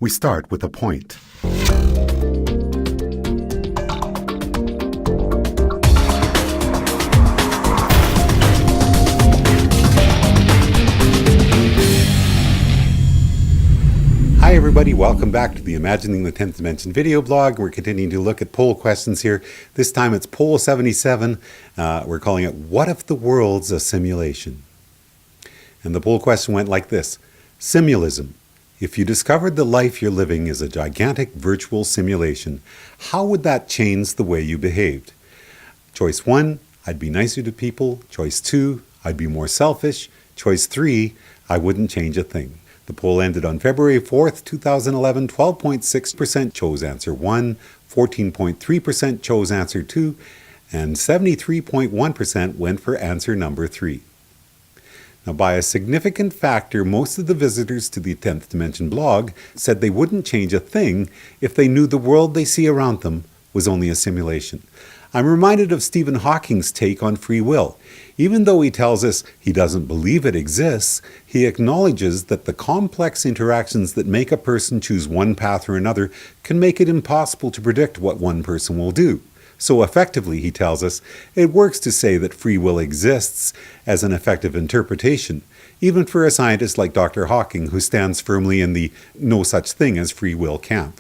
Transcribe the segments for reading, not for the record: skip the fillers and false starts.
We start with a point. Hi everybody, welcome back to the Imagining the 10th Dimension video blog. We're continuing to look at poll questions here. This time it's poll 77. We're calling it, what if the world's a simulation? And the poll question went like this. Simulism. If you discovered the life you're living is a gigantic virtual simulation, how would that change the way you behaved? Choice 1, I'd be nicer to people. Choice 2, I'd be more selfish. Choice 3, I wouldn't change a thing. The poll ended on February 4th, 2011. 12.6% chose answer 1, 14.3% chose answer 2, and 73.1% went for answer number 3. Now, by a significant factor, most of the visitors to the 10th Dimension blog said they wouldn't change a thing if they knew the world they see around them was only a simulation. I'm reminded of Stephen Hawking's take on free will. Even though he tells us he doesn't believe it exists, he acknowledges that the complex interactions that make a person choose one path or another can make it impossible to predict what one person will do. So effectively, he tells us, it works to say that free will exists as an effective interpretation, even for a scientist like Dr. Hawking, who stands firmly in the no such thing as free will camp.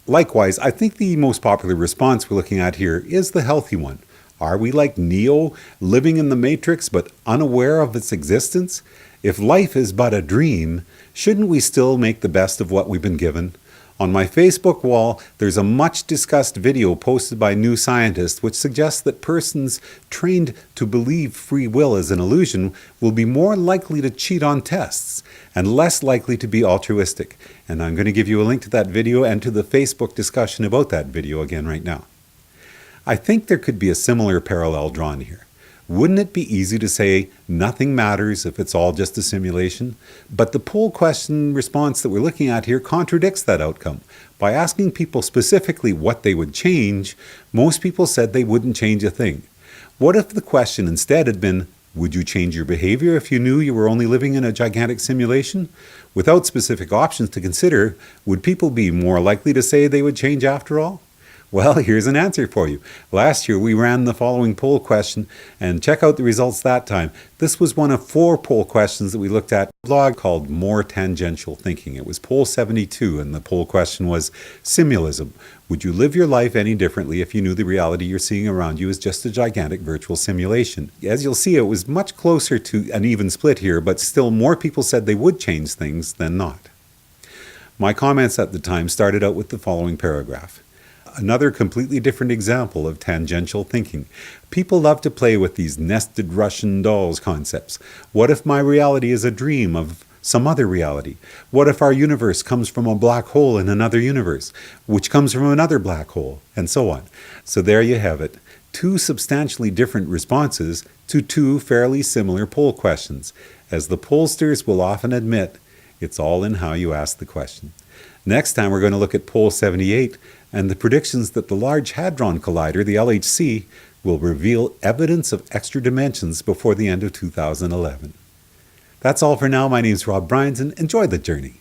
Likewise, I think the most popular response we're looking at here is the healthy one. Are we like Neo, living in the Matrix but unaware of its existence? If life is but a dream, shouldn't we still make the best of what we've been given? On my Facebook wall, there's a much-discussed video posted by New Scientist which suggests that persons trained to believe free will is an illusion will be more likely to cheat on tests and less likely to be altruistic. And I'm going to give you a link to that video and to the Facebook discussion about that video again right now. I think there could be a similar parallel drawn here. Wouldn't it be easy to say nothing matters if it's all just a simulation? But the poll question response that we're looking at here contradicts that outcome. By asking people specifically what they would change, most people said they wouldn't change a thing. What if the question instead had been, would you change your behavior if you knew you were only living in a gigantic simulation? Without specific options to consider, would people be more likely to say they would change after all? Well, here's an answer for you. Last year, we ran the following poll question, and check out the results that time. This was one of 4 poll questions that we looked at in a blog called More Tangential Thinking. It was poll 72, and the poll question was, Simulism. Would you live your life any differently if you knew the reality you're seeing around you is just a gigantic virtual simulation? As you'll see, it was much closer to an even split here, but still more people said they would change things than not. My comments at the time started out with the following paragraph. Another completely different example of tangential thinking. People love to play with these nested Russian dolls concepts. What if my reality is a dream of some other reality? What if our universe comes from a black hole in another universe, which comes from another black hole, and so on? So there you have it. 2 substantially different responses to 2 fairly similar poll questions. As the pollsters will often admit, it's all in how you ask the question. Next time we're going to look at poll 78 and the predictions that the Large Hadron Collider, the LHC, will reveal evidence of extra dimensions before the end of 2011. That's all for now. My name's Rob Bryans, and enjoy the journey.